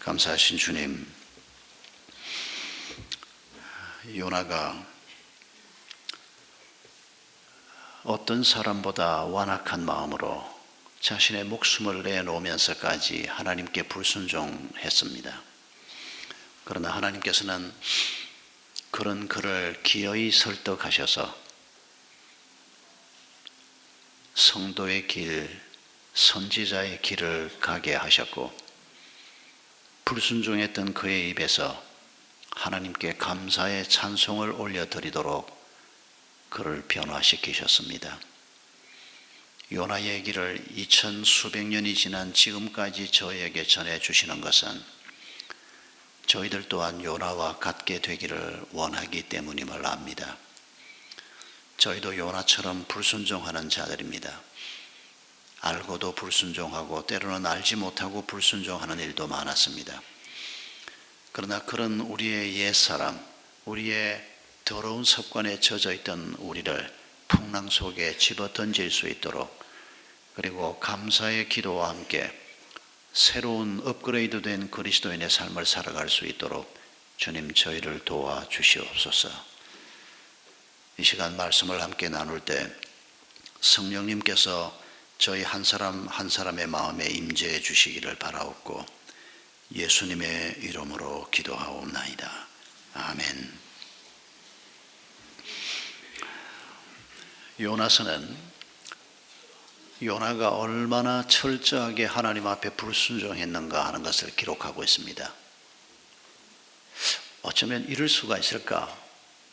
감사하신 주님, 요나가 어떤 사람보다 완악한 마음으로 자신의 목숨을 내놓으면서까지 하나님께 불순종했습니다. 그러나 하나님께서는 그런 그를 기어이 설득하셔서 성도의 길, 선지자의 길을 가게 하셨고, 불순종했던 그의 입에서 하나님께 감사의 찬송을 올려드리도록 그를 변화시키셨습니다. 요나의 얘기를 2000 수백 년이 지난 지금까지 저에게 전해주시는 것은 저희들 또한 요나와 같게 되기를 원하기 때문임을 압니다. 저희도 요나처럼 불순종하는 자들입니다. 알고도 불순종하고 때로는 알지 못하고 불순종하는 일도 많았습니다. 그러나 그런 우리의 옛사람, 우리의 더러운 습관에 젖어 있던 우리를 풍랑 속에 집어던질 수 있도록, 그리고 감사의 기도와 함께 새로운 업그레이드된 그리스도인의 삶을 살아갈 수 있도록 주님 저희를 도와주시옵소서. 이 시간 말씀을 함께 나눌 때 성령님께서 저희 한 사람 한 사람의 마음에 임재해 주시기를 바라옵고 예수님의 이름으로 기도하옵나이다. 아멘. 요나서는 요나가 얼마나 철저하게 하나님 앞에 불순종했는가 하는 것을 기록하고 있습니다. 어쩌면 이럴 수가 있을까?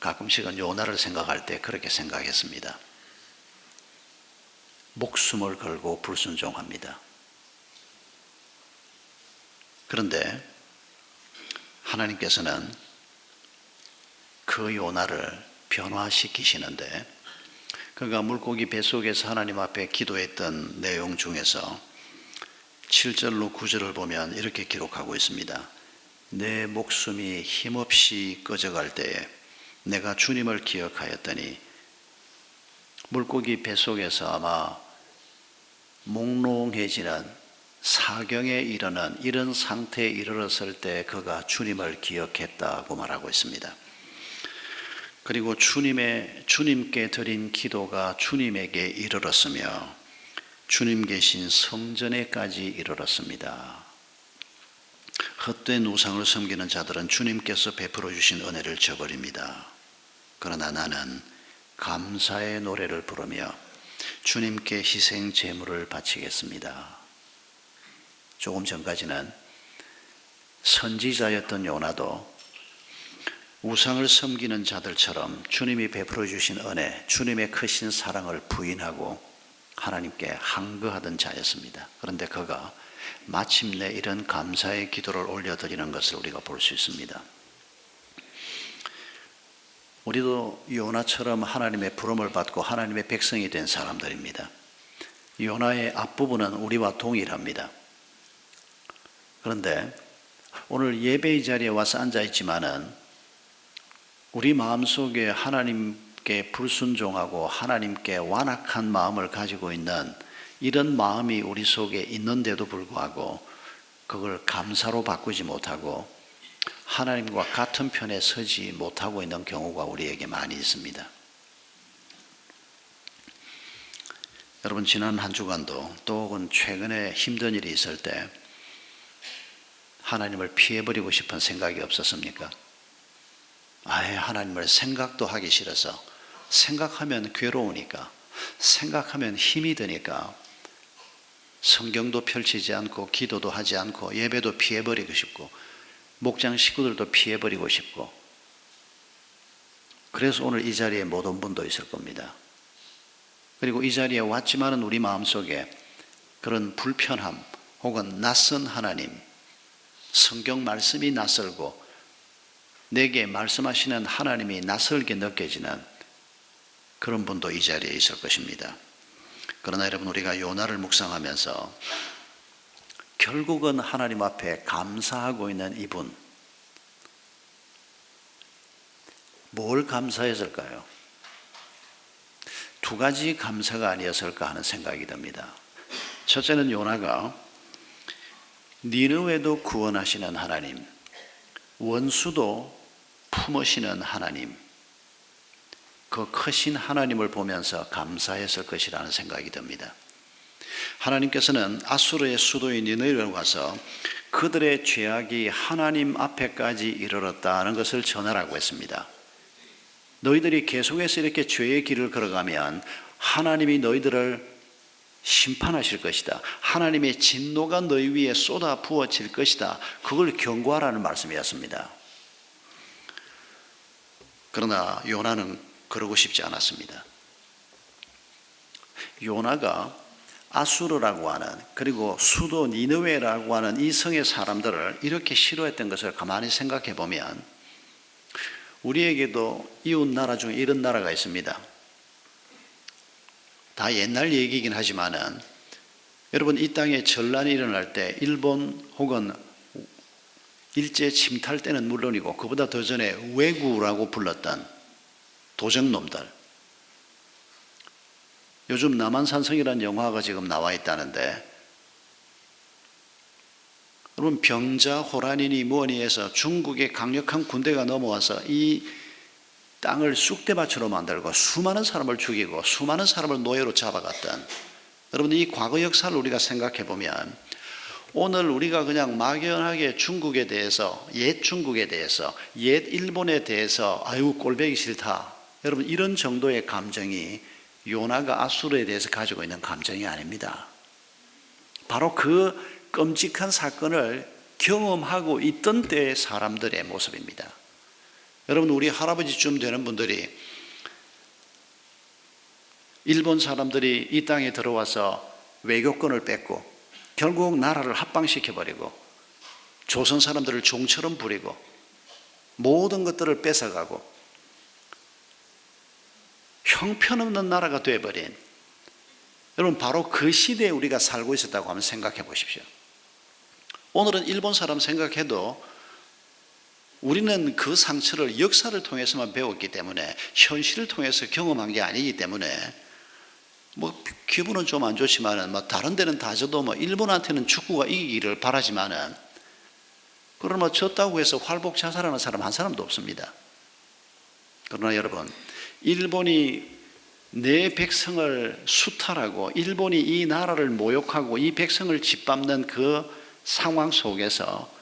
가끔씩은 요나를 생각할 때 그렇게 생각했습니다. 목숨을 걸고 불순종합니다. 그런데 하나님께서는 그 요나를 변화시키시는데, 그가 물고기 뱃속에서 하나님 앞에 기도했던 내용 중에서 7절로 9절을 보면 이렇게 기록하고 있습니다. 내 목숨이 힘없이 꺼져갈 때에 내가 주님을 기억하였더니, 물고기 뱃속에서 아마 몽롱해지는 사경에 이르는 이런 상태에 이르렀을 때 그가 주님을 기억했다고 말하고 있습니다. 그리고 주님께 드린 기도가 주님에게 이르렀으며 주님 계신 성전에까지 이르렀습니다. 헛된 우상을 섬기는 자들은 주님께서 베풀어 주신 은혜를 저버립니다. 그러나 나는 감사의 노래를 부르며 주님께 희생 제물을 바치겠습니다. 조금 전까지는 선지자였던 요나도 우상을 섬기는 자들처럼 주님이 베풀어 주신 은혜, 주님의 크신 사랑을 부인하고 하나님께 항거하던 자였습니다. 그런데 그가 마침내 이런 감사의 기도를 올려드리는 것을 우리가 볼 수 있습니다. 우리도 요나처럼 하나님의 부름을 받고 하나님의 백성이 된 사람들입니다. 요나의 앞부분은 우리와 동일합니다. 그런데 오늘 예배의 자리에 와서 앉아있지만은 우리 마음속에 하나님께 불순종하고 하나님께 완악한 마음을 가지고 있는 이런 마음이 우리 속에 있는데도 불구하고 그걸 감사로 바꾸지 못하고 하나님과 같은 편에 서지 못하고 있는 경우가 우리에게 많이 있습니다. 여러분, 지난 한 주간도 또 혹은 최근에 힘든 일이 있을 때 하나님을 피해버리고 싶은 생각이 없었습니까? 아예 하나님을 생각도 하기 싫어서, 생각하면 괴로우니까, 생각하면 힘이 드니까 성경도 펼치지 않고 기도도 하지 않고 예배도 피해버리고 싶고 목장 식구들도 피해버리고 싶고, 그래서 오늘 이 자리에 못 온 분도 있을 겁니다. 그리고 이 자리에 왔지만은 우리 마음속에 그런 불편함 혹은 낯선 하나님, 성경 말씀이 낯설고 내게 말씀하시는 하나님이 낯설게 느껴지는 그런 분도 이 자리에 있을 것입니다. 그러나 여러분, 우리가 요나를 묵상하면서 결국은 하나님 앞에 감사하고 있는 이분, 뭘 감사했을까요? 두 가지 감사가 아니었을까 하는 생각이 듭니다. 첫째는 요나가 니느웨도 구원하시는 하나님, 원수도 품으시는 하나님, 그 크신 하나님을 보면서 감사했을 것이라는 생각이 듭니다. 하나님께서는 아수르의 수도인 니느웨로 가서 그들의 죄악이 하나님 앞에까지 이르렀다는 것을 전하라고 했습니다. 너희들이 계속해서 이렇게 죄의 길을 걸어가면 하나님이 너희들을 심판하실 것이다. 하나님의 진노가 너희 위에 쏟아 부어질 것이다. 그걸 경고하라는 말씀이었습니다. 그러나 요나는 그러고 싶지 않았습니다. 요나가 아수르라고 하는, 그리고 수도 니느웨라고 하는 이 성의 사람들을 이렇게 싫어했던 것을 가만히 생각해 보면 우리에게도 이웃 나라 중에 이런 나라가 있습니다. 다 옛날 얘기이긴 하지만은, 여러분, 이 땅에 전란이 일어날 때 일본 혹은 일제 침탈 때는 물론이고 그보다 더 전에 왜구라고 불렀던 도적놈들, 요즘 남한산성이라는 영화가 지금 나와 있다는데, 여러분, 병자 호란이니 뭐니 해서 중국의 강력한 군대가 넘어와서 이 땅을 쑥대밭으로 만들고 수많은 사람을 죽이고 수많은 사람을 노예로 잡아갔던, 여러분, 이 과거 역사를 우리가 생각해 보면 오늘 우리가 그냥 막연하게 중국에 대해서, 옛 중국에 대해서, 옛 일본에 대해서 아유 꼴보기 싫다, 여러분, 이런 정도의 감정이 요나가 아수르에 대해서 가지고 있는 감정이 아닙니다. 바로 그 끔찍한 사건을 경험하고 있던 때의 사람들의 모습입니다. 여러분, 우리 할아버지쯤 되는 분들이 일본 사람들이 이 땅에 들어와서 외교권을 뺏고 결국 나라를 합방시켜버리고 조선 사람들을 종처럼 부리고 모든 것들을 뺏어가고 형편없는 나라가 되어버린, 여러분, 바로 그 시대에 우리가 살고 있었다고 한번 생각해 보십시오. 오늘은 일본 사람 생각해도 우리는 그 상처를 역사를 통해서만 배웠기 때문에, 현실을 통해서 경험한 게 아니기 때문에 뭐 기분은 좀 안 좋지만은 뭐 다른 데는 다 져도 뭐 일본한테는 축구가 이기기를 바라지만은, 그러나 뭐 졌다고 해서 활복 자살하는 사람 한 사람도 없습니다. 그러나 여러분, 일본이 내 백성을 수탈하고 일본이 이 나라를 모욕하고 이 백성을 짓밟는 그 상황 속에서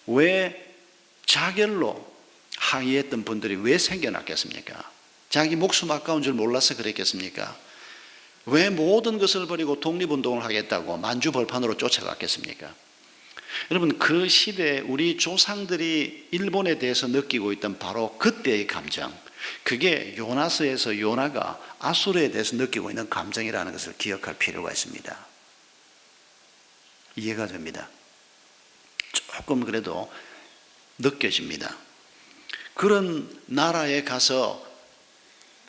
왜 자결로 항의했던 분들이 왜 생겨났겠습니까? 자기 목숨 아까운 줄 몰라서 그랬겠습니까? 왜 모든 것을 버리고 독립운동을 하겠다고 만주벌판으로 쫓아갔겠습니까? 여러분, 그 시대에 우리 조상들이 일본에 대해서 느끼고 있던 바로 그때의 감정, 그게 요나서에서 요나가 아수르에 대해서 느끼고 있는 감정이라는 것을 기억할 필요가 있습니다. 이해가 됩니다. 조금 그래도 느껴집니다. 그런 나라에 가서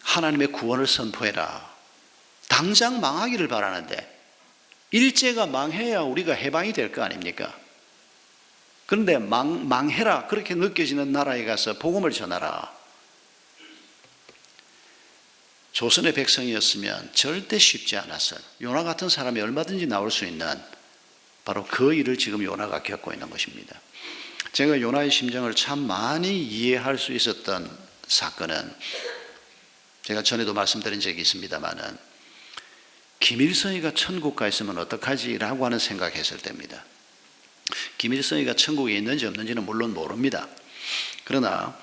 하나님의 구원을 선포해라. 당장 망하기를 바라는데, 일제가 망해야 우리가 해방이 될 거 아닙니까? 그런데 망해라 그렇게 느껴지는 나라에 가서 복음을 전하라. 조선의 백성이었으면 절대 쉽지 않았어요. 요나 같은 사람이 얼마든지 나올 수 있는 바로 그 일을 지금 요나가 겪고 있는 것입니다. 제가 요나의 심정을 참 많이 이해할 수 있었던 사건은, 제가 전에도 말씀드린 적이 있습니다만은, 김일성이가 천국 가 있으면 어떡하지? 라고 하는 생각했을 때입니다. 김일성이가 천국에 있는지 없는지는 물론 모릅니다. 그러나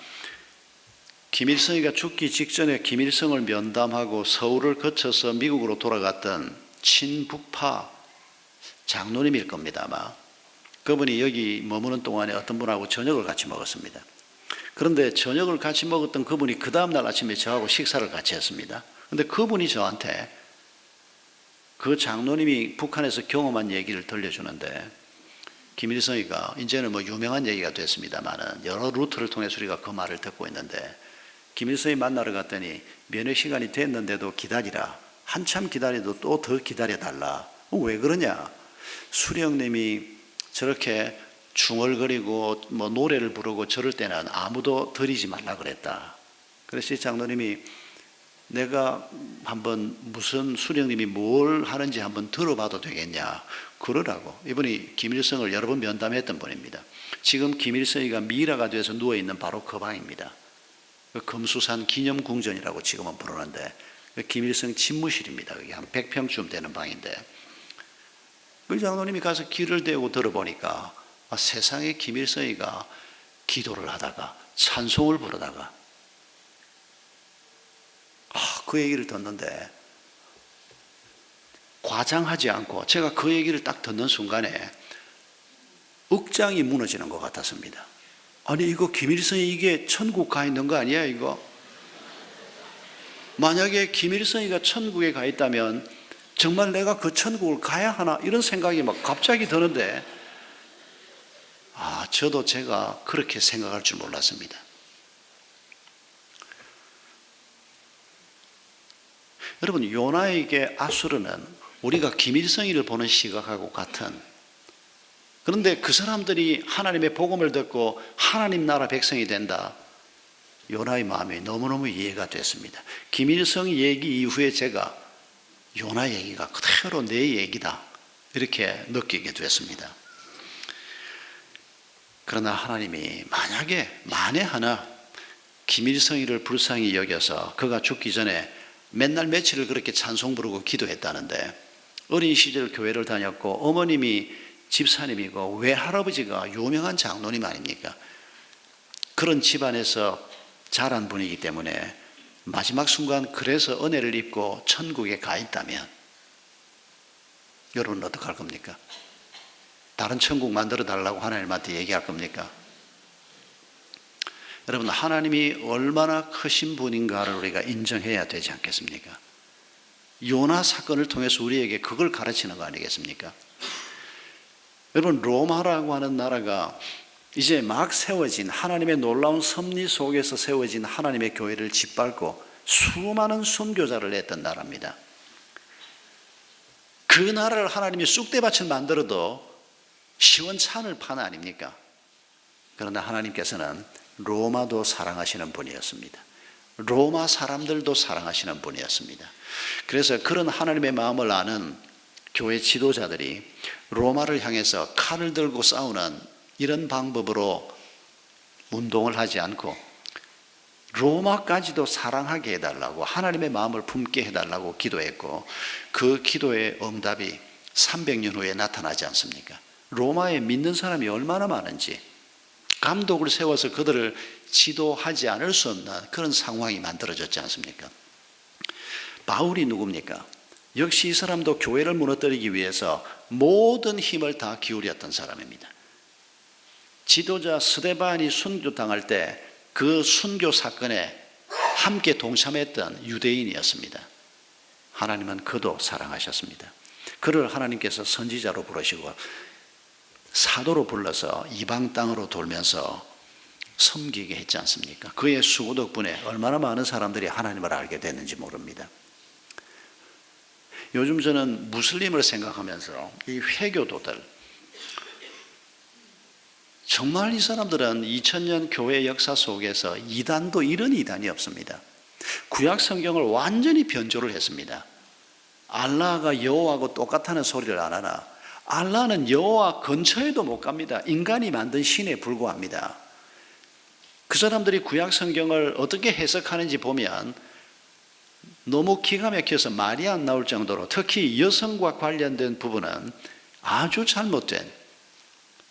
김일성이가 죽기 직전에 김일성을 면담하고 서울을 거쳐서 미국으로 돌아갔던 친북파 장로님일 겁니다, 아마. 그분이 여기 머무는 동안에 어떤 분하고 저녁을 같이 먹었습니다. 그런데 저녁을 같이 먹었던 그분이 그 다음날 아침에 저하고 식사를 같이 했습니다. 그런데 그분이 저한테 그 장로님이 북한에서 경험한 얘기를 들려주는데, 김일성이가 이제는 뭐 유명한 얘기가 됐습니다만은 여러 루트를 통해서 우리가 그 말을 듣고 있는데, 김일성이 만나러 갔더니 면회 시간이 됐는데도 기다리라, 한참 기다려도 또 더 기다려달라. 왜 그러냐? 수령님이 저렇게 중얼거리고 뭐 노래를 부르고 저럴 때는 아무도 들이지 말라 그랬다. 그래서 이 장로님이 내가 한번 무슨 수령님이 뭘 하는지 한번 들어봐도 되겠냐 그러라고. 이분이 김일성을 여러 번 면담했던 분입니다. 지금 김일성이가 미라가 돼서 누워있는 바로 그 방입니다. 금수산 기념궁전이라고 지금은 부르는데 김일성 집무실입니다. 그게 한 100평쯤 되는 방인데 그 장로님이 가서 귀를 대고 들어보니까 세상에 김일성이가 기도를 하다가 찬송을 부르다가 그 얘기를 듣는데 과장하지 않고 제가 그 얘기를 딱 듣는 순간에 억장이 무너지는 것 같았습니다. 아니 이거 김일성이 이게 천국 가 있는 거 아니야 이거? 만약에 김일성이가 천국에 가 있다면 정말 내가 그 천국을 가야 하나 이런 생각이 막 갑자기 드는데 저도 제가 그렇게 생각할 줄 몰랐습니다. 여러분 요나에게 아수르는 우리가 김일성이를 보는 시각하고 같은, 그런데 그 사람들이 하나님의 복음을 듣고 하나님 나라 백성이 된다. 요나의 마음이 너무너무 이해가 됐습니다. 김일성 얘기 이후에 제가 요나 얘기가 그대로 내 얘기다 이렇게 느끼게 됐습니다. 그러나 하나님이 만에 하나 김일성이를 불쌍히 여겨서 그가 죽기 전에 맨날 며칠을 그렇게 찬송 부르고 기도했다는데, 어린 시절 교회를 다녔고 어머님이 집사님이고 외할아버지가 유명한 장로님 아닙니까? 그런 집안에서 자란 분이기 때문에 마지막 순간 그래서 은혜를 입고 천국에 가 있다면 여러분은 어떡할 겁니까? 다른 천국 만들어 달라고 하나님한테 얘기할 겁니까? 여러분 하나님이 얼마나 크신 분인가를 우리가 인정해야 되지 않겠습니까? 요나 사건을 통해서 우리에게 그걸 가르치는 거 아니겠습니까? 여러분 로마라고 하는 나라가 이제 막 세워진 하나님의 놀라운 섭리 속에서 세워진 하나님의 교회를 짓밟고 수많은 순교자를 냈던 나라입니다. 그 나라를 하나님이 쑥대밭을 만들어도 시원찮을 판 아닙니까? 그러나 하나님께서는 로마도 사랑하시는 분이었습니다. 로마 사람들도 사랑하시는 분이었습니다. 그래서 그런 하나님의 마음을 아는 교회 지도자들이 로마를 향해서 칼을 들고 싸우는 이런 방법으로 운동을 하지 않고 로마까지도 사랑하게 해달라고, 하나님의 마음을 품게 해달라고 기도했고, 그 기도의 응답이 300년 후에 나타나지 않습니까? 로마에 믿는 사람이 얼마나 많은지 감독을 세워서 그들을 지도하지 않을 수 없는 그런 상황이 만들어졌지 않습니까? 바울이 누굽니까? 역시 이 사람도 교회를 무너뜨리기 위해서 모든 힘을 다 기울였던 사람입니다. 지도자 스데반이 순교당할 때 그 순교 사건에 함께 동참했던 유대인이었습니다. 하나님은 그도 사랑하셨습니다. 그를 하나님께서 선지자로 부르시고 사도로 불러서 이방 땅으로 돌면서 섬기게 했지 않습니까? 그의 수고 덕분에 얼마나 많은 사람들이 하나님을 알게 됐는지 모릅니다. 요즘 저는 무슬림을 생각하면서 이 회교도들, 정말 이 사람들은 2000년 교회 역사 속에서 이단도 이런 이단이 없습니다. 구약 성경을 완전히 변조를 했습니다. 알라가 여호와하고 똑같다는 소리를 안 하나, 알라는 여호와 근처에도 못 갑니다. 인간이 만든 신에 불과합니다. 그 사람들이 구약 성경을 어떻게 해석하는지 보면 너무 기가 막혀서 말이 안 나올 정도로, 특히 여성과 관련된 부분은 아주 잘못된,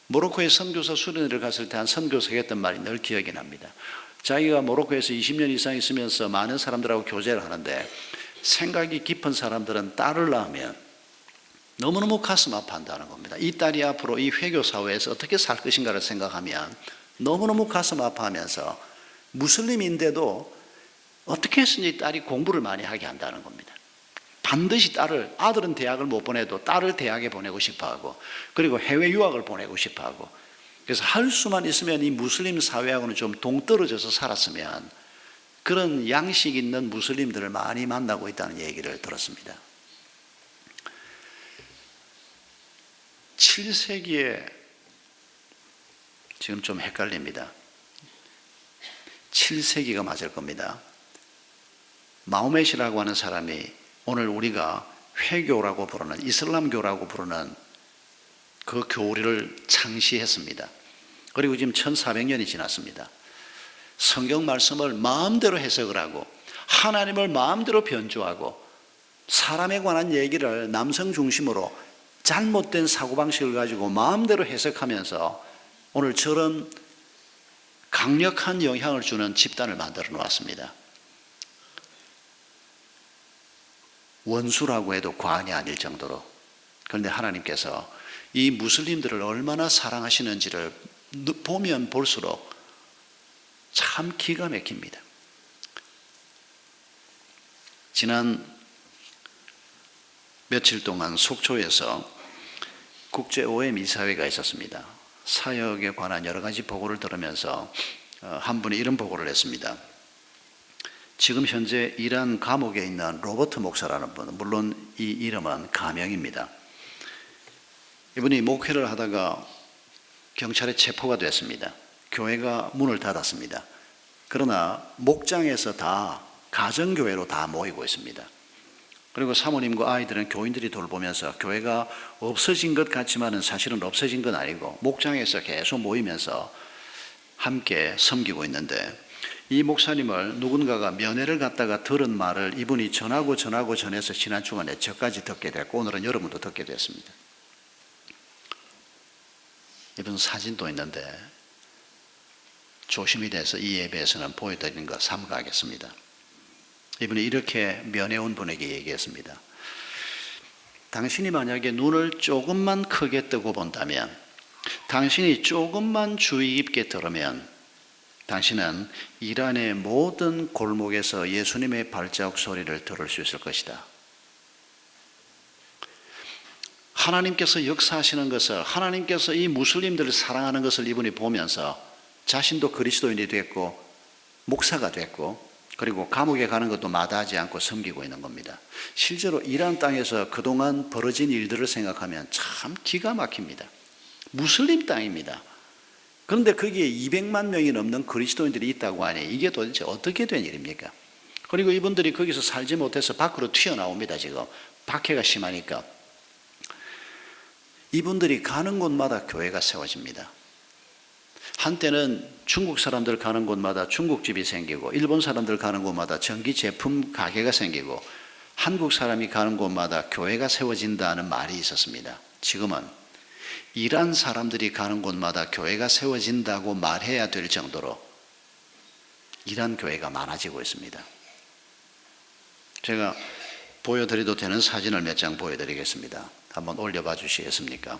모로코에 선교사 수련회를 갔을 때 한 선교사가 했던 말이 늘 기억이 납니다. 자기가 모로코에서 20년 이상 있으면서 많은 사람들하고 교제를 하는데 생각이 깊은 사람들은 딸을 낳으면 너무너무 가슴 아파한다는 겁니다. 이 딸이 앞으로 이 회교 사회에서 어떻게 살 것인가를 생각하면 너무너무 가슴 아파하면서 무슬림인데도 어떻게 해서든지 딸이 공부를 많이 하게 한다는 겁니다. 반드시 아들은 대학을 못 보내도 딸을 대학에 보내고 싶어하고, 그리고 해외 유학을 보내고 싶어하고, 그래서 할 수만 있으면 이 무슬림 사회하고는 좀 동떨어져서 살았으면 그런 양식 있는 무슬림들을 많이 만나고 있다는 얘기를 들었습니다. 7세기에, 지금 좀 헷갈립니다. 7세기가 맞을 겁니다. 마호멧이라고 하는 사람이 오늘 우리가 회교라고 부르는, 이슬람교라고 부르는 그 교리를 창시했습니다. 그리고 지금 1400년이 지났습니다. 성경 말씀을 마음대로 해석을 하고 하나님을 마음대로 변조하고 사람에 관한 얘기를 남성 중심으로 잘못된 사고방식을 가지고 마음대로 해석하면서 오늘 저런 강력한 영향을 주는 집단을 만들어 놓았습니다. 원수라고 해도 과언이 아닐 정도로. 그런데 하나님께서 이 무슬림들을 얼마나 사랑하시는지를 보면 볼수록 참 기가 막힙니다. 지난 며칠 동안 속초에서 국제 OM 이사회가 있었습니다. 사역에 관한 여러 가지 보고를 들으면서 한 분이 이런 보고를 했습니다. 지금 현재 이란 감옥에 있는 로버트 목사라는 분, 물론 이 이름은 가명입니다. 이분이 목회를 하다가 경찰에 체포가 됐습니다. 교회가 문을 닫았습니다. 그러나 목장에서 다 가정교회로 다 모이고 있습니다. 그리고 사모님과 아이들은 교인들이 돌보면서 교회가 없어진 것 같지만은 사실은 없어진 건 아니고 목장에서 계속 모이면서 함께 섬기고 있는데, 이 목사님을 누군가가 면회를 갔다가 들은 말을 이분이 전해서 지난 주간에 저까지 듣게 됐고 오늘은 여러분도 듣게 됐습니다. 이분 사진도 있는데 조심히 돼서 이 예배에서는 보여드리는 거 삼가하겠습니다. 이분이 이렇게 면회 온 분에게 얘기했습니다. 당신이 만약에 눈을 조금만 크게 뜨고 본다면, 당신이 조금만 주의 깊게 들으면 당신은 이란의 모든 골목에서 예수님의 발자국 소리를 들을 수 있을 것이다. 하나님께서 역사하시는 것을, 하나님께서 이 무슬림들을 사랑하는 것을 이분이 보면서 자신도 그리스도인이 됐고 목사가 됐고 그리고 감옥에 가는 것도 마다하지 않고 섬기고 있는 겁니다. 실제로 이란 땅에서 그동안 벌어진 일들을 생각하면 참 기가 막힙니다. 무슬림 땅입니다. 그런데 거기에 200만 명이 넘는 그리스도인들이 있다고 하니 이게 도대체 어떻게 된 일입니까? 그리고 이분들이 거기서 살지 못해서 밖으로 튀어나옵니다. 지금 박해가 심하니까. 이분들이 가는 곳마다 교회가 세워집니다. 한때는 중국 사람들 가는 곳마다 중국집이 생기고 일본 사람들 가는 곳마다 전기 제품 가게가 생기고 한국 사람이 가는 곳마다 교회가 세워진다는 말이 있었습니다. 지금은 이란 사람들이 가는 곳마다 교회가 세워진다고 말해야 될 정도로 이란 교회가 많아지고 있습니다. 제가 보여드려도 되는 사진을 몇 장 보여드리겠습니다. 한번 올려봐 주시겠습니까?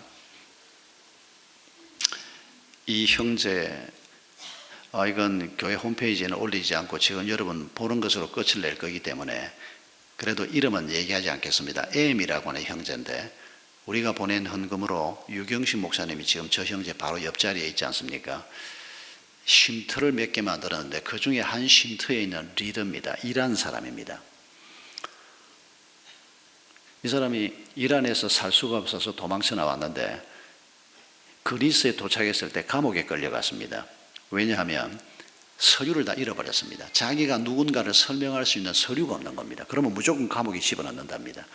이 형제, 이건 교회 홈페이지에는 올리지 않고 지금 여러분 보는 것으로 끝을 낼 거기 때문에 그래도 이름은 얘기하지 않겠습니다. M이라고 하는 형제인데 우리가 보낸 헌금으로 유경식 목사님이 지금 저 형제 바로 옆자리에 있지 않습니까? 쉼터를 몇 개 만들었는데 그 중에 한 쉼터에 있는 리더입니다. 이란 사람입니다. 이 사람이 이란에서 살 수가 없어서 도망쳐 나왔는데 그리스에 도착했을 때 감옥에 끌려갔습니다. 왜냐하면 서류를 다 잃어버렸습니다. 자기가 누군가를 설명할 수 있는 서류가 없는 겁니다. 그러면 무조건 감옥에 집어넣는답니다.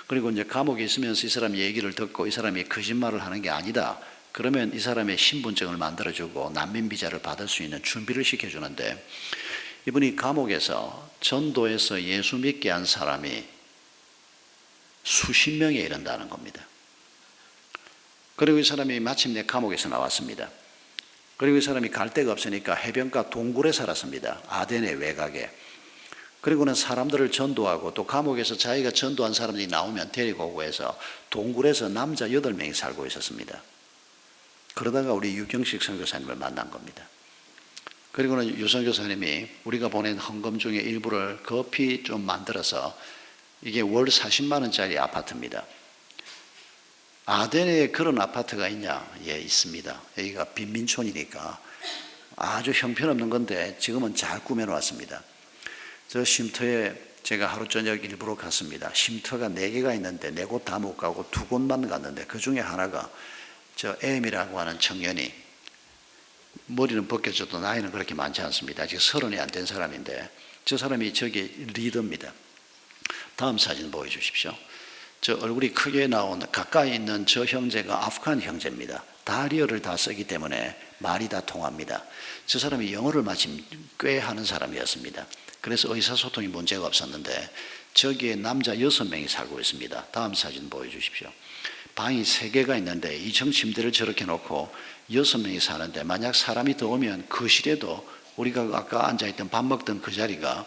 그리고 이제 감옥에 있으면서 이 사람 얘기를 듣고 이 사람이 거짓말을 하는 게 아니다. 그러면 이 사람의 신분증을 만들어주고 난민 비자를 받을 수 있는 준비를 시켜주는데 이분이 감옥에서 전도해서 예수 믿게 한 사람이 수십 명에 이른다는 겁니다. 그리고 이 사람이 마침내 감옥에서 나왔습니다. 그리고 이 사람이 갈 데가 없으니까 해변가 동굴에 살았습니다. 아덴의 외곽에. 그리고는 사람들을 전도하고 또 감옥에서 자기가 전도한 사람들이 나오면 데리고 오고 해서 동굴에서 남자 8명이 살고 있었습니다. 그러다가 우리 유경식 선교사님을 만난 겁니다. 그리고는 유 선교사님이 우리가 보낸 헌금 중에 일부를 급히 좀 만들어서 이게 월 40만 원짜리 아파트입니다. 아덴에 그런 아파트가 있냐? 예, 있습니다. 여기가 빈민촌이니까 아주 형편없는 건데 지금은 잘 꾸며놓았습니다. 저 쉼터에 제가 하루 저녁 일부러 갔습니다. 쉼터가 4개가 있는데 4곳 다 못 가고 2곳만 갔는데 그 중에 하나가 저 M이라고 하는 청년이 머리는 벗겨져도 나이는 그렇게 많지 않습니다. 아직 30이 안 된 사람인데 저 사람이 저기 리더입니다. 다음 사진 보여주십시오. 저 얼굴이 크게 나온 가까이 있는 저 형제가 아프간 형제입니다. 다리어를 다 쓰기 때문에 말이 다 통합니다. 저 사람이 영어를 마침 꽤 하는 사람이었습니다. 그래서 의사소통이 문제가 없었는데 저기에 남자 6명이 살고 있습니다. 다음 사진 보여주십시오. 방이 3개가 있는데 2층 침대를 저렇게 놓고 6명이 사는데 만약 사람이 더 오면 거실에도 우리가 아까 앉아있던 밥 먹던 그 자리가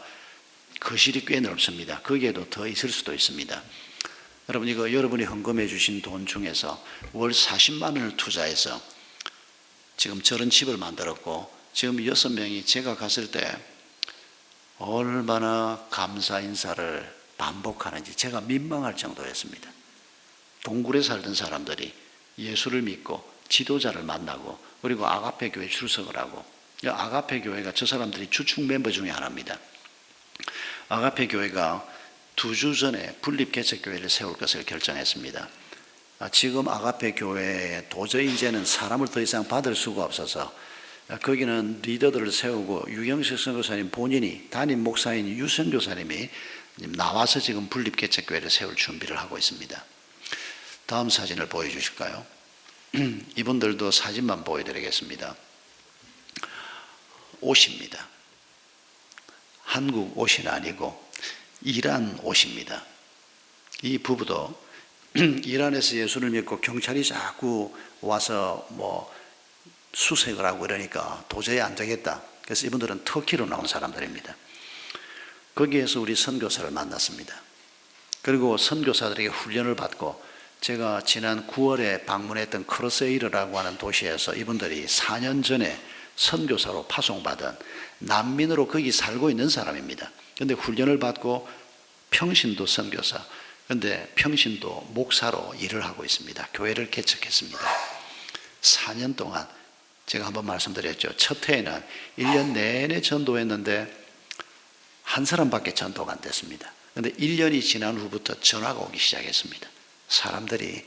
거실이 꽤 넓습니다. 거기에도 더 있을 수도 있습니다. 여러분 이거 여러분이 헌금해 주신 돈 중에서 월 40만 원을 투자해서 지금 저런 집을 만들었고 지금 6명이 제가 갔을 때 얼마나 감사 인사를 반복하는지 제가 민망할 정도였습니다. 동굴에 살던 사람들이 예수를 믿고 지도자를 만나고 그리고 아가페 교회 출석을 하고 아가페 교회가 저 사람들이 주축 멤버 중에 하나입니다. 아가페 교회가 2주 전에 분립개척교회를 세울 것을 결정했습니다. 지금 아가페 교회에 도저히 이제는 사람을 더 이상 받을 수가 없어서 거기는 리더들을 세우고 유경식 선교사님 본인이 담임 목사인 유선교사님이 나와서 지금 분립개척교회를 세울 준비를 하고 있습니다. 다음 사진을 보여주실까요? 이분들도 사진만 보여드리겠습니다. 옷입니다. 한국 옷이 아니고 이란 옷입니다. 이 부부도 이란에서 예수를 믿고 경찰이 자꾸 와서 수색을 하고 이러니까 도저히 안 되겠다. 그래서 이분들은 터키로 나온 사람들입니다. 거기에서 우리 선교사를 만났습니다. 그리고 선교사들에게 훈련을 받고 제가 지난 9월에 방문했던 크로세이르라고 하는 도시에서 이분들이 4년 전에 선교사로 파송받은 난민으로 거기 살고 있는 사람입니다. 그런데 훈련을 받고 평신도 선교사, 그런데 평신도 목사로 일을 하고 있습니다. 교회를 개척했습니다. 4년 동안 제가 한번 말씀드렸죠. 첫 해에는 1년 내내 전도했는데 한 사람밖에 전도가 안 됐습니다. 그런데 1년이 지난 후부터 전화가 오기 시작했습니다. 사람들이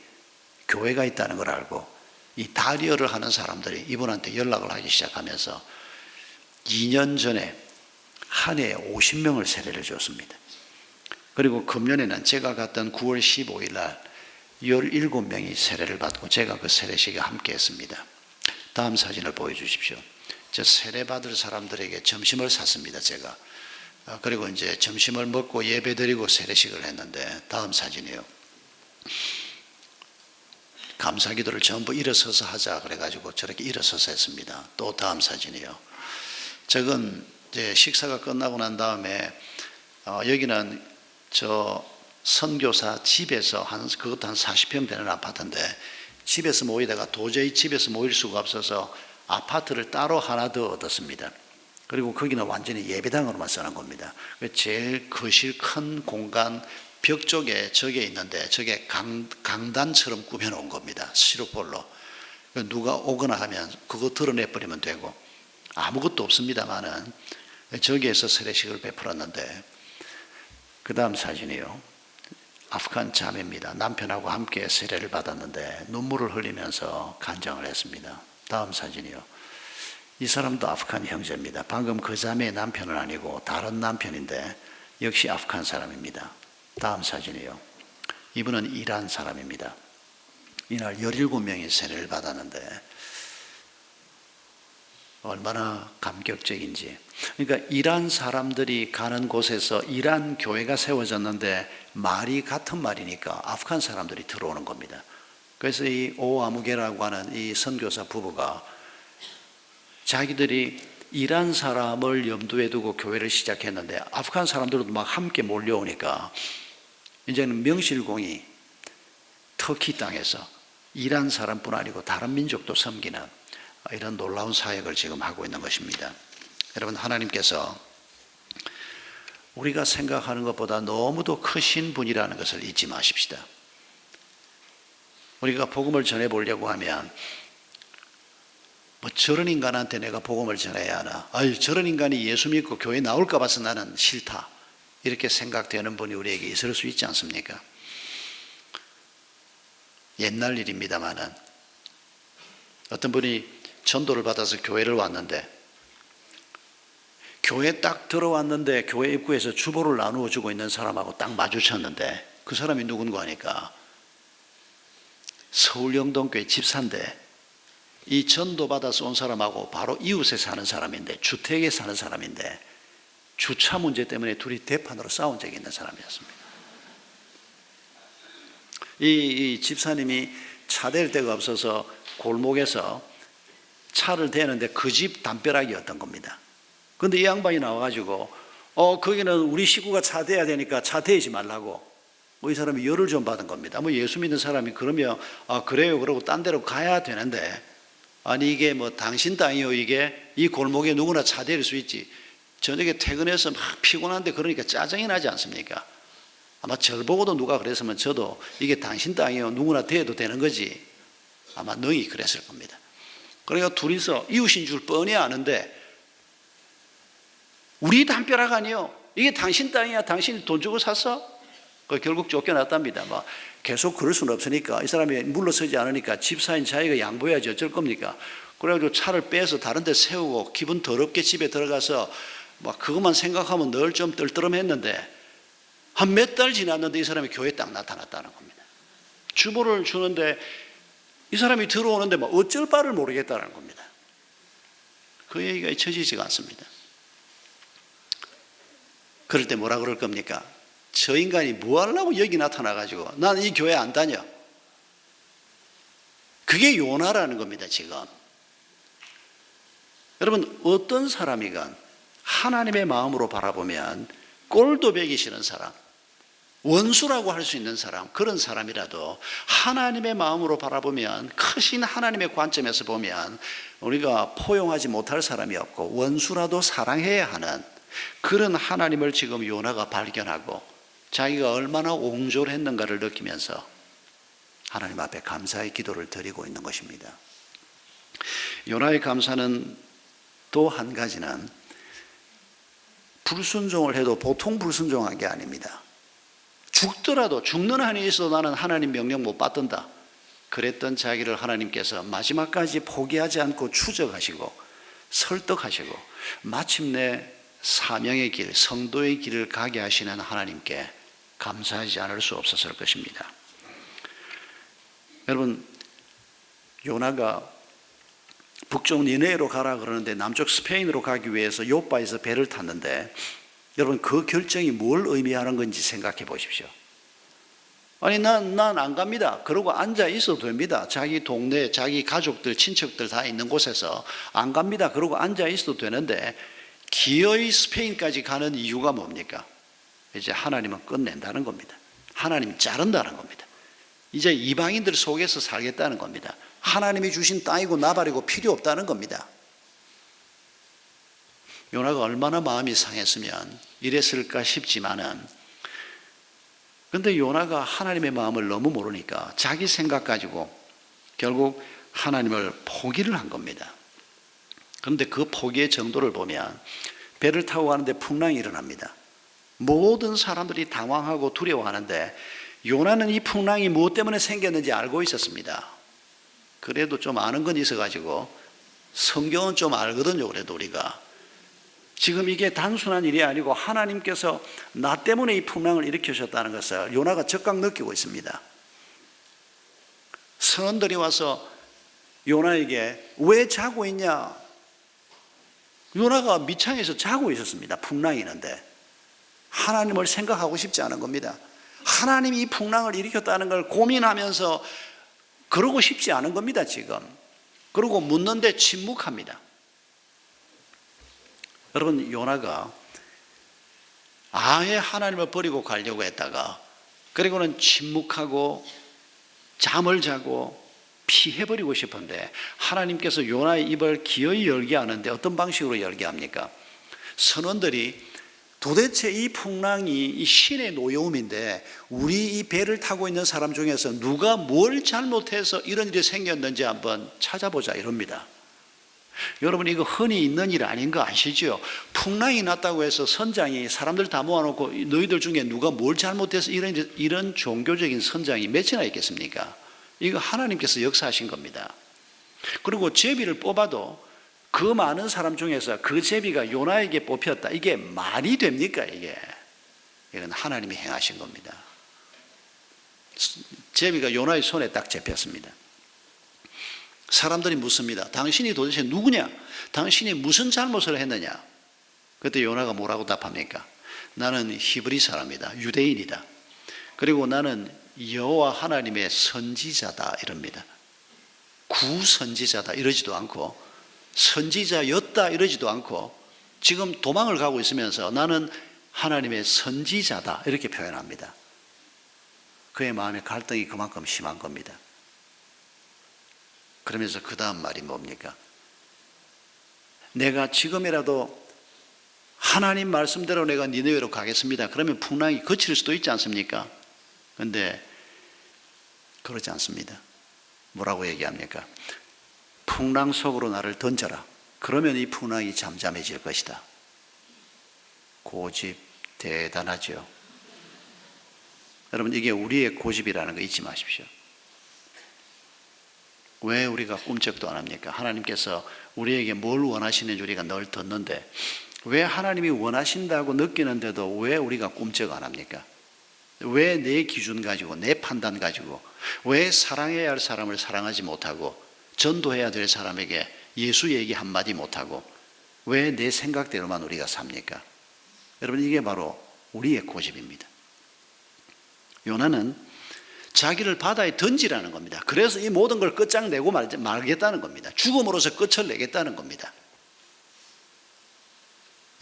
교회가 있다는 걸 알고 이 다리어를 하는 사람들이 이분한테 연락을 하기 시작하면서 2년 전에 한 해에 50명을 세례를 줬습니다. 그리고 금년에는 제가 갔던 9월 15일 날 17명이 세례를 받고 제가 그 세례식에 함께 했습니다. 다음 사진을 보여주십시오. 저 세례 받을 사람들에게 점심을 샀습니다. 제가. 그리고 이제 점심을 먹고 예배 드리고 세례식을 했는데 다음 사진이에요. 감사 기도를 전부 일어서서 하자 그래가지고 저렇게 일어서서 했습니다. 또 다음 사진이요. 저건 이제 식사가 끝나고 난 다음에 여기는 저 선교사 집에서 그것도 한 40평 되는 아파트인데 집에서 모이다가 도저히 집에서 모일 수가 없어서 아파트를 따로 하나 더 얻었습니다. 그리고 거기는 완전히 예배당으로만 쓰는 겁니다. 제일 거실 큰 공간 벽 쪽에 저게 있는데 저게 강단처럼 꾸며놓은 겁니다. 시루볼로. 누가 오거나 하면 그거 드러내버리면 되고 아무것도 없습니다만은 저기에서 세례식을 베풀었는데 그 다음 사진이요. 아프간 자매입니다. 남편하고 함께 세례를 받았는데 눈물을 흘리면서 간증을 했습니다. 다음 사진이요. 이 사람도 아프간 형제입니다. 방금 그 자매의 남편은 아니고 다른 남편인데 역시 아프간 사람입니다. 다음 사진이요. 이분은 이란 사람입니다. 이날 17명이 세례를 받았는데 얼마나 감격적인지. 그러니까 이란 사람들이 가는 곳에서 이란 교회가 세워졌는데 말이 같은 말이니까 아프간 사람들이 들어오는 겁니다. 그래서 이 오아무게라고 하는 이 선교사 부부가 자기들이 이란 사람을 염두에 두고 교회를 시작했는데 아프간 사람들도 막 함께 몰려오니까 이제는 명실공히 터키 땅에서 이란 사람뿐 아니고 다른 민족도 섬기는 이런 놀라운 사역을 지금 하고 있는 것입니다. 여러분, 하나님께서 우리가 생각하는 것보다 너무도 크신 분이라는 것을 잊지 마십시다. 우리가 복음을 전해보려고 하면 저런 인간한테 내가 복음을 전해야 하나, 저런 인간이 예수 믿고 교회 나올까 봐서 나는 싫다, 이렇게 생각되는 분이 우리에게 있을 수 있지 않습니까? 옛날 일입니다마는 어떤 분이 전도를 받아서 교회를 왔는데 교회 딱 들어왔는데 교회 입구에서 주보를 나누어 주고 있는 사람하고 딱 마주쳤는데 그 사람이 누군가 하니까 서울영동교회 집사인데 이 전도받아서 온 사람하고 바로 이웃에 사는 사람인데, 주택에 사는 사람인데 주차 문제 때문에 둘이 대판으로 싸운 적이 있는 사람이었습니다. 이 집사님이 차 댈 데가 없어서 골목에서 차를 대는데 그 집 담벼락이었던 겁니다. 그런데 이 양반이 나와가지고 거기는 우리 식구가 차 대야 되니까 차 대지 말라고 이 사람이 열을 좀 받은 겁니다. 예수 믿는 사람이 그러면 그래요 그러고 딴 데로 가야 되는데, 아니 이게 당신 땅이요, 이게 이 골목에 누구나 차 대릴 수 있지. 저녁에 퇴근해서 막 피곤한데 그러니까 짜증이 나지 않습니까? 아마 절 보고도 누가 그랬으면 저도 이게 당신 땅이요, 누구나 대도 되는 거지. 아마 능히 그랬을 겁니다. 그러니까 둘이서 이웃인 줄 뻔히 아는데, 우리 담벼락 아니요, 이게 당신 땅이야, 당신이 돈 주고 샀어? 결국 쫓겨났답니다. 계속 그럴 수는 없으니까, 이 사람이 물러서지 않으니까 집사인 자기가 양보해야지 어쩔 겁니까? 그래가지고 차를 빼서 다른 데 세우고 기분 더럽게 집에 들어가서 그것만 생각하면 늘 좀 떨떠름했는데, 한 몇 달 지났는데 이 사람이 교회에 딱 나타났다는 겁니다. 주보를 주는데 이 사람이 들어오는데 어쩔 바를 모르겠다는 겁니다. 그 얘기가 잊혀지지가 않습니다. 그럴 때 뭐라 그럴 겁니까? 저 인간이 뭐 하려고 여기 나타나가지고 난 이 교회 안 다녀. 그게 요나라는 겁니다. 지금 여러분, 어떤 사람이건 하나님의 마음으로 바라보면 꼴도 보기 싫은 사람, 원수라고 할 수 있는 사람, 그런 사람이라도 하나님의 마음으로 바라보면, 크신 하나님의 관점에서 보면 우리가 포용하지 못할 사람이 없고 원수라도 사랑해야 하는 그런 하나님을 지금 요나가 발견하고 자기가 얼마나 옹졸했는가를 느끼면서 하나님 앞에 감사의 기도를 드리고 있는 것입니다. 요나의 감사는 또 한 가지는, 불순종을 해도 보통 불순종한 게 아닙니다. 죽더라도, 죽는 한이 있어도 나는 하나님 명령 못 받든다, 그랬던 자기를 하나님께서 마지막까지 포기하지 않고 추적하시고 설득하시고 마침내 사명의 길, 성도의 길을 가게 하시는 하나님께 감사하지 않을 수 없었을 것입니다. 여러분, 요나가 북쪽 니네로 가라 그러는데 남쪽 스페인으로 가기 위해서 요빠에서 배를 탔는데, 여러분 그 결정이 뭘 의미하는 건지 생각해 보십시오. 아니 난 안 갑니다 그러고 앉아 있어도 됩니다. 자기 동네, 자기 가족들, 친척들 다 있는 곳에서 안 갑니다 그러고 앉아 있어도 되는데, 기어이 스페인까지 가는 이유가 뭡니까? 이제 하나님은 끝낸다는 겁니다. 하나님 자른다는 겁니다. 이제 이방인들 속에서 살겠다는 겁니다. 하나님이 주신 땅이고 나발이고 필요 없다는 겁니다. 요나가 얼마나 마음이 상했으면 이랬을까 싶지만은, 근데 요나가 하나님의 마음을 너무 모르니까 자기 생각 가지고 결국 하나님을 포기를 한 겁니다. 그런데 그 포기의 정도를 보면, 배를 타고 가는데 풍랑이 일어납니다. 모든 사람들이 당황하고 두려워하는데 요나는 이 풍랑이 무엇 때문에 생겼는지 알고 있었습니다. 그래도 좀 아는 건 있어가지고, 성경은 좀 알거든요. 그래도 우리가 지금 이게 단순한 일이 아니고 하나님께서 나 때문에 이 풍랑을 일으키셨다는 것을 요나가 적각 느끼고 있습니다. 선원들이 와서 요나에게 왜 자고 있냐? 요나가 밑창에서 자고 있었습니다. 풍랑이 있는데 하나님을 생각하고 싶지 않은 겁니다. 하나님이 이 풍랑을 일으켰다는 걸 고민하면서 그러고 싶지 않은 겁니다. 지금 그러고 묻는데 침묵합니다. 여러분, 요나가 아예 하나님을 버리고 가려고 했다가 그리고는 침묵하고 잠을 자고 피해버리고 싶은데, 하나님께서 요나의 입을 기어이 열게 하는데 어떤 방식으로 열게 합니까? 선원들이 도대체 이 풍랑이 이 신의 노여움인데 우리 이 배를 타고 있는 사람 중에서 누가 뭘 잘못해서 이런 일이 생겼는지 한번 찾아보자 이럽니다. 여러분, 이거 흔히 있는 일 아닌 거 아시죠? 풍랑이 났다고 해서 선장이 사람들 다 모아놓고 너희들 중에 누가 뭘 잘못해서 이런 종교적인 선장이 몇이나 있겠습니까? 이거 하나님께서 역사하신 겁니다. 그리고 제비를 뽑아도 그 많은 사람 중에서 그 제비가 요나에게 뽑혔다. 이게 말이 됩니까? 이건 하나님이 행하신 겁니다. 제비가 요나의 손에 딱 잡혔습니다. 사람들이 묻습니다. 당신이 도대체 누구냐? 당신이 무슨 잘못을 했느냐? 그때 요나가 뭐라고 답합니까? 나는 히브리 사람이다. 유대인이다. 그리고 나는 여호와 하나님의 선지자다 이럽니다. 구선지자다 이러지도 않고 선지자였다 이러지도 않고 지금 도망을 가고 있으면서 나는 하나님의 선지자다 이렇게 표현합니다. 그의 마음의 갈등이 그만큼 심한 겁니다. 그러면서 그 다음 말이 뭡니까? 내가 지금이라도 하나님 말씀대로 내가 니네웨로 가겠습니다. 그러면 풍랑이 그칠 수도 있지 않습니까? 그런데 그러지 않습니다. 뭐라고 얘기합니까? 풍랑 속으로 나를 던져라. 그러면 이 풍랑이 잠잠해질 것이다. 고집 대단하죠. 여러분, 이게 우리의 고집이라는 거 잊지 마십시오. 왜 우리가 꿈쩍도 안 합니까? 하나님께서 우리에게 뭘 원하시는지 우리가 늘 듣는데 왜 하나님이 원하신다고 느끼는데도 왜 우리가 꿈쩍 안 합니까? 왜 내 기준 가지고 내 판단 가지고 왜 사랑해야 할 사람을 사랑하지 못하고 전도해야 될 사람에게 예수 얘기 한마디 못하고 왜 내 생각대로만 우리가 삽니까? 여러분, 이게 바로 우리의 고집입니다. 요나는 자기를 바다에 던지라는 겁니다. 그래서 이 모든 걸 끝장내고 말겠다는 겁니다. 죽음으로써 끝을 내겠다는 겁니다.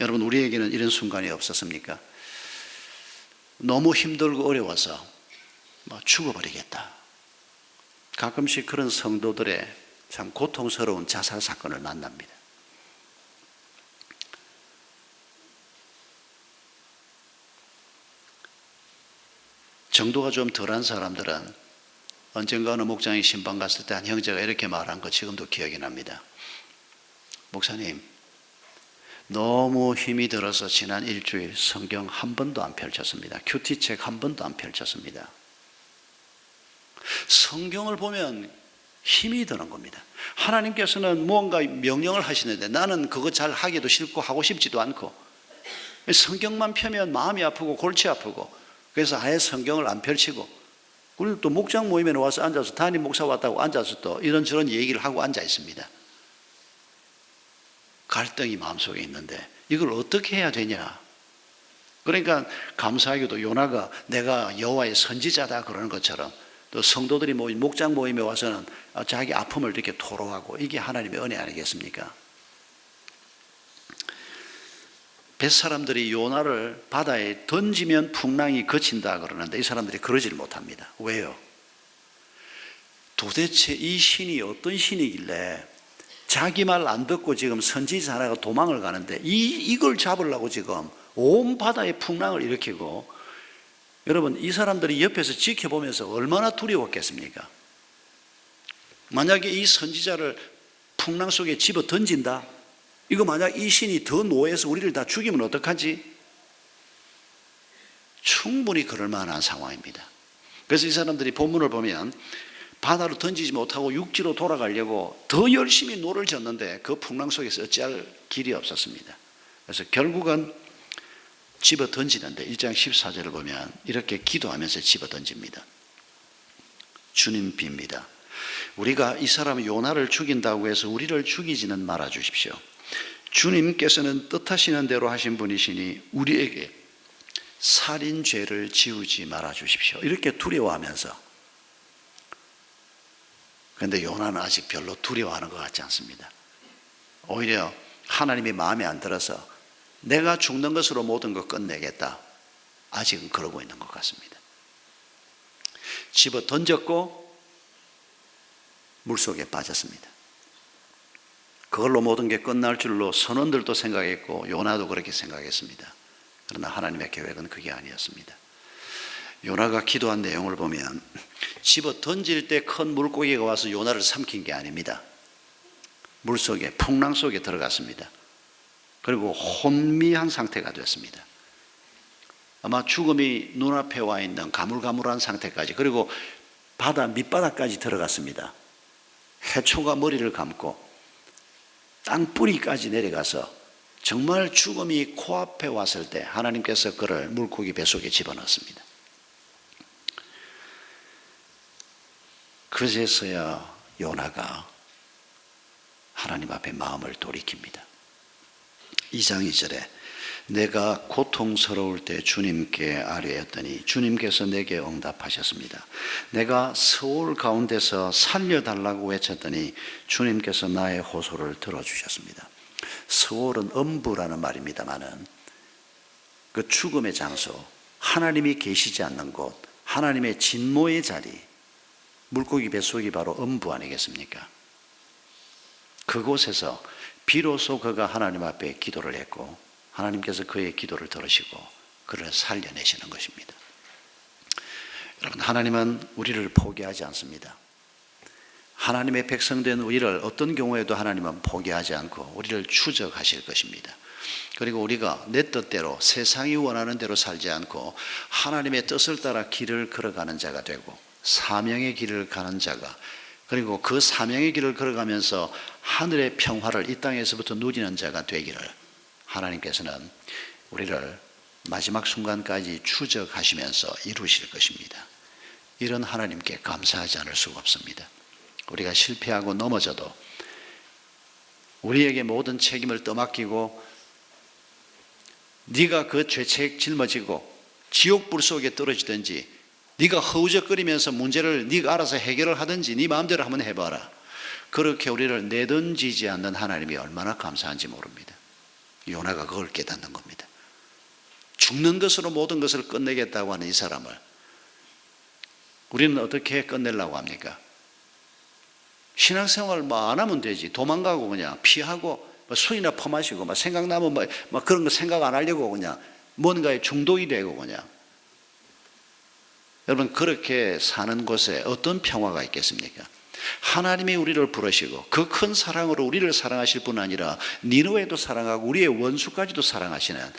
여러분, 우리에게는 이런 순간이 없었습니까? 너무 힘들고 어려워서 죽어버리겠다. 가끔씩 그런 성도들의 참 고통스러운 자살 사건을 만납니다. 정도가 좀 덜한 사람들은 언젠가 어느 목장이 신방 갔을 때 한 형제가 이렇게 말한 거 지금도 기억이 납니다. 목사님, 너무 힘이 들어서 지난 일주일 성경 한 번도 안 펼쳤습니다. 큐티책 한 번도 안 펼쳤습니다. 성경을 보면 힘이 드는 겁니다. 하나님께서는 무언가 명령을 하시는데 나는 그거 잘 하기도 싫고 하고 싶지도 않고 성경만 펴면 마음이 아프고 골치 아프고 그래서 아예 성경을 안 펼치고 그리고 또 목장 모임에 와서 앉아서 담임 목사 왔다고 앉아서 또 이런저런 얘기를 하고 앉아 있습니다. 갈등이 마음속에 있는데 이걸 어떻게 해야 되냐? 그러니까 감사하게도 요나가 내가 여호와의 선지자다 그러는 것처럼 또 성도들이 모인 목장 모임에 와서는 자기 아픔을 이렇게 토로하고 이게 하나님의 은혜 아니겠습니까? 뱃사람들이 요나를 바다에 던지면 풍랑이 그친다 그러는데 이 사람들이 그러질 못합니다. 왜요? 도대체 이 신이 어떤 신이길래 자기 말 안 듣고 지금 선지자 하나가 도망을 가는데 이걸 잡으려고 지금 온 바다에 풍랑을 일으키고 여러분 이 사람들이 옆에서 지켜보면서 얼마나 두려웠겠습니까? 만약에 이 선지자를 풍랑 속에 집어 던진다? 이거 만약 이 신이 더 노해서 우리를 다 죽이면 어떡하지? 충분히 그럴 만한 상황입니다. 그래서 이 사람들이 본문을 보면 바다로 던지지 못하고 육지로 돌아가려고 더 열심히 노를 젓는데 그 풍랑 속에서 어찌할 길이 없었습니다. 그래서 결국은 집어 던지는데 1장 14절을 보면 이렇게 기도하면서 집어 던집니다. 주님 빕니다. 우리가 이 사람 요나를 죽인다고 해서 우리를 죽이지는 말아 주십시오. 주님께서는 뜻하시는 대로 하신 분이시니 우리에게 살인죄를 지우지 말아 주십시오. 이렇게 두려워하면서 그런데 요나는 아직 별로 두려워하는 것 같지 않습니다. 오히려 하나님이 마음에 안 들어서 내가 죽는 것으로 모든 것 끝내겠다. 아직은 그러고 있는 것 같습니다. 집어 던졌고 물속에 빠졌습니다. 그걸로 모든 게 끝날 줄로 선원들도 생각했고 요나도 그렇게 생각했습니다. 그러나 하나님의 계획은 그게 아니었습니다. 요나가 기도한 내용을 보면 집어 던질 때 큰 물고기가 와서 요나를 삼킨 게 아닙니다. 물속에 풍랑 속에 들어갔습니다. 그리고 혼미한 상태가 됐습니다. 아마 죽음이 눈앞에 와 있는 가물가물한 상태까지 그리고 바다 밑바닥까지 들어갔습니다. 해초가 머리를 감고 땅뿌리까지 내려가서 정말 죽음이 코앞에 왔을 때 하나님께서 그를 물고기 뱃속에 집어넣습니다. 그제서야 요나가 하나님 앞에 마음을 돌이킵니다. 2장 2절에 내가 고통스러울 때 주님께 아뢰었더니 주님께서 내게 응답하셨습니다. 내가 서울 가운데서 살려달라고 외쳤더니 주님께서 나의 호소를 들어주셨습니다. 서울은 음부라는 말입니다마는 그 죽음의 장소, 하나님이 계시지 않는 곳, 하나님의 진모의 자리, 물고기 뱃속이 바로 음부 아니겠습니까? 그곳에서 비로소 그가 하나님 앞에 기도를 했고 하나님께서 그의 기도를 들으시고 그를 살려내시는 것입니다. 여러분, 하나님은 우리를 포기하지 않습니다. 하나님의 백성된 우리를 어떤 경우에도 하나님은 포기하지 않고 우리를 추적하실 것입니다. 그리고 우리가 내 뜻대로 세상이 원하는 대로 살지 않고 하나님의 뜻을 따라 길을 걸어가는 자가 되고 사명의 길을 가는 자가, 그리고 그 사명의 길을 걸어가면서 하늘의 평화를 이 땅에서부터 누리는 자가 되기를 하나님께서는 우리를 마지막 순간까지 추적하시면서 이루실 것입니다. 이런 하나님께 감사하지 않을 수가 없습니다. 우리가 실패하고 넘어져도 우리에게 모든 책임을 떠맡기고 네가 그 죄책 짊어지고 지옥불 속에 떨어지든지 네가 허우적거리면서 문제를 네가 알아서 해결을 하든지 네 마음대로 한번 해봐라. 그렇게 우리를 내던지지 않는 하나님이 얼마나 감사한지 모릅니다. 요나가 그걸 깨닫는 겁니다. 죽는 것으로 모든 것을 끝내겠다고 하는 이 사람을 우리는 어떻게 끝내려고 합니까? 신앙생활 안 하면 되지. 도망가고 그냥 피하고 술이나 퍼마시고 생각나면 그런 거 생각 안 하려고 그냥 뭔가에 중독이 되고 그냥. 여러분, 그렇게 사는 곳에 어떤 평화가 있겠습니까? 하나님이 우리를 부르시고 그 큰 사랑으로 우리를 사랑하실 뿐 아니라 니느웨도 사랑하고 우리의 원수까지도 사랑하시는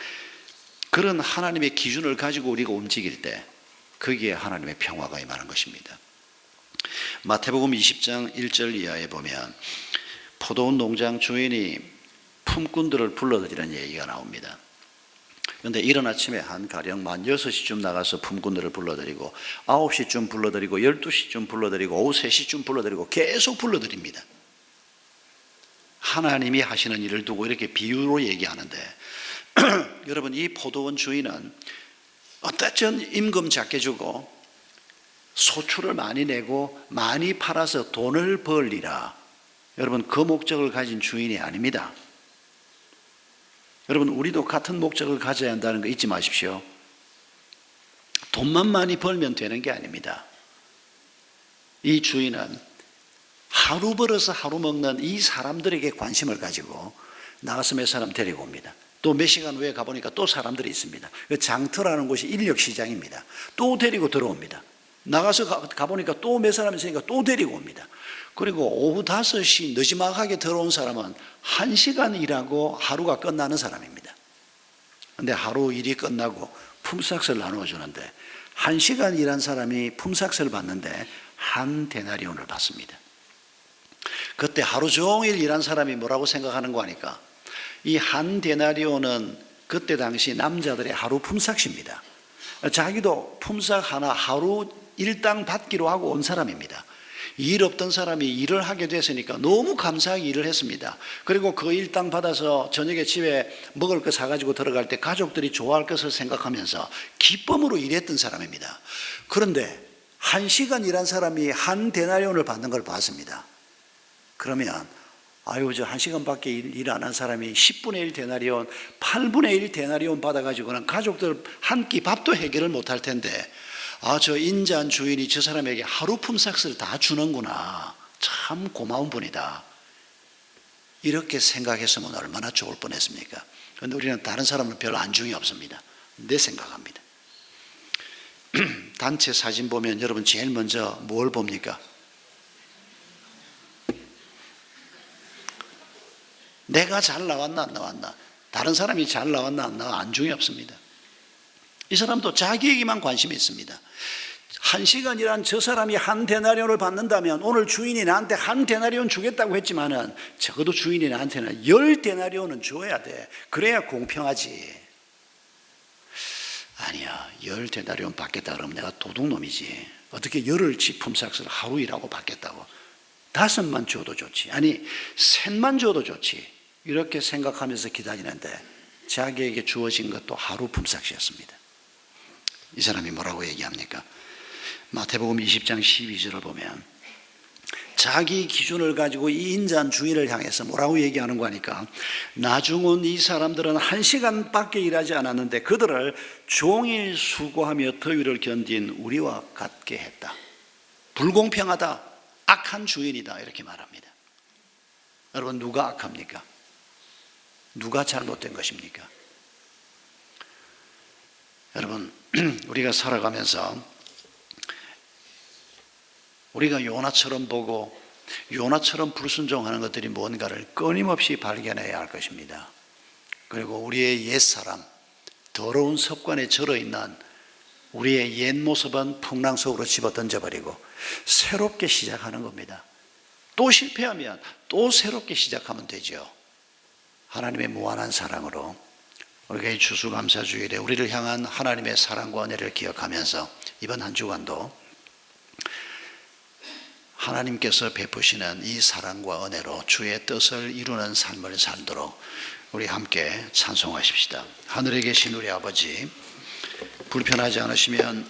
그런 하나님의 기준을 가지고 우리가 움직일 때 거기에 하나님의 평화가 임하는 것입니다. 마태복음 20장 1절 이하에 보면 포도원 농장 주인이 품꾼들을 불러들이는 얘기가 나옵니다. 그런데 이른 아침에 한 가령 만 6시쯤 나가서 품꾼들을 불러들이고 9시쯤 불러들이고 12시쯤 불러들이고 오후 3시쯤 불러들이고 계속 불러들입니다. 하나님이 하시는 일을 두고 이렇게 비유로 얘기하는데 여러분, 이 포도원 주인은 어쨌든 임금 작게 주고 소출을 많이 내고 많이 팔아서 돈을 벌리라, 여러분, 그 목적을 가진 주인이 아닙니다. 여러분, 우리도 같은 목적을 가져야 한다는 거 잊지 마십시오. 돈만 많이 벌면 되는 게 아닙니다. 이 주인은 하루 벌어서 하루 먹는 이 사람들에게 관심을 가지고 나가서 몇 사람 데리고 옵니다. 또 몇 시간 후에 가보니까 또 사람들이 있습니다. 장터라는 곳이 인력시장입니다. 또 데리고 들어옵니다. 나가서 가보니까 또 몇 사람 있으니까 또 데리고 옵니다. 그리고 오후 5시 늦지막하게 들어온 사람은 1시간 일하고 하루가 끝나는 사람입니다. 그런데 하루 일이 끝나고 품삯을 나누어 주는데 1시간 일한 사람이 품삯을 받는데 한 데나리온을 받습니다. 그때 하루 종일 일한 사람이 뭐라고 생각하는 거 아니까? 이 한 데나리온은 그때 당시 남자들의 하루 품삯입니다. 자기도 품삯 하나 하루 일당 받기로 하고 온 사람입니다. 일 없던 사람이 일을 하게 됐으니까 너무 감사하게 일을 했습니다. 그리고 그 일당 받아서 저녁에 집에 먹을 거 사가지고 들어갈 때 가족들이 좋아할 것을 생각하면서 기쁨으로 일했던 사람입니다. 그런데 1시간 일한 사람이 한 데나리온을 받는 걸 봤습니다. 그러면 아유, 저 1시간밖에 일 안 한 사람이 10분의 1 데나리온, 8분의 1 데나리온 받아가지고는 가족들 한 끼 밥도 해결을 못할 텐데, 아, 저 인자한 주인이 저 사람에게 하루 품삯을 다 주는구나. 참 고마운 분이다. 이렇게 생각했으면 얼마나 좋을 뻔했습니까? 그런데 우리는 다른 사람은 별 안중이 없습니다. 내 생각합니다. 단체 사진 보면 여러분 제일 먼저 뭘 봅니까? 내가 잘 나왔나 안 나왔나, 다른 사람이 잘 나왔나 안 나왔나 안중이 없습니다. 이 사람도 자기 얘기만 관심이 있습니다. 1시간이란 저 사람이 한 데나리온을 받는다면 오늘 주인이 나한테 한 데나리온 주겠다고 했지만은 적어도 주인이 나한테는 10데나리온은 줘야 돼. 그래야 공평하지. 아니야, 10데나리온 받겠다 그러면 내가 도둑놈이지. 어떻게 10을 품삯을 하루 일하고 받겠다고. 5만 줘도 좋지. 아니, 셋만 줘도 좋지. 이렇게 생각하면서 기다리는데 자기에게 주어진 것도 하루 품삯이었습니다. 이 사람이 뭐라고 얘기합니까? 마태복음 20장 12절을 보면 자기 기준을 가지고 이 인자한 주인을 향해서 뭐라고 얘기하는 거니까, 나중은 이 사람들은 1시간밖에 일하지 않았는데 그들을 종일 수고하며 더위를 견딘 우리와 같게 했다. 불공평하다, 악한 주인이다, 이렇게 말합니다. 여러분, 누가 악합니까? 누가 잘못된 것입니까? 여러분, 우리가 살아가면서 우리가 요나처럼 보고 요나처럼 불순종하는 것들이 뭔가를 끊임없이 발견해야 할 것입니다. 그리고 우리의 옛사람, 더러운 습관에 절어있는 우리의 옛 모습은 풍랑 속으로 집어 던져버리고 새롭게 시작하는 겁니다. 또 실패하면 또 새롭게 시작하면 되죠. 하나님의 무한한 사랑으로 우리가 이 추수감사주일에 우리를 향한 하나님의 사랑과 은혜를 기억하면서 이번 한 주간도 하나님께서 베푸시는 이 사랑과 은혜로 주의 뜻을 이루는 삶을 살도록 우리 함께 찬송하십시다. 하늘에 계신 우리 아버지, 불편하지 않으시면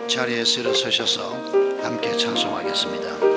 자리에서 일어서셔서 함께 찬송하겠습니다.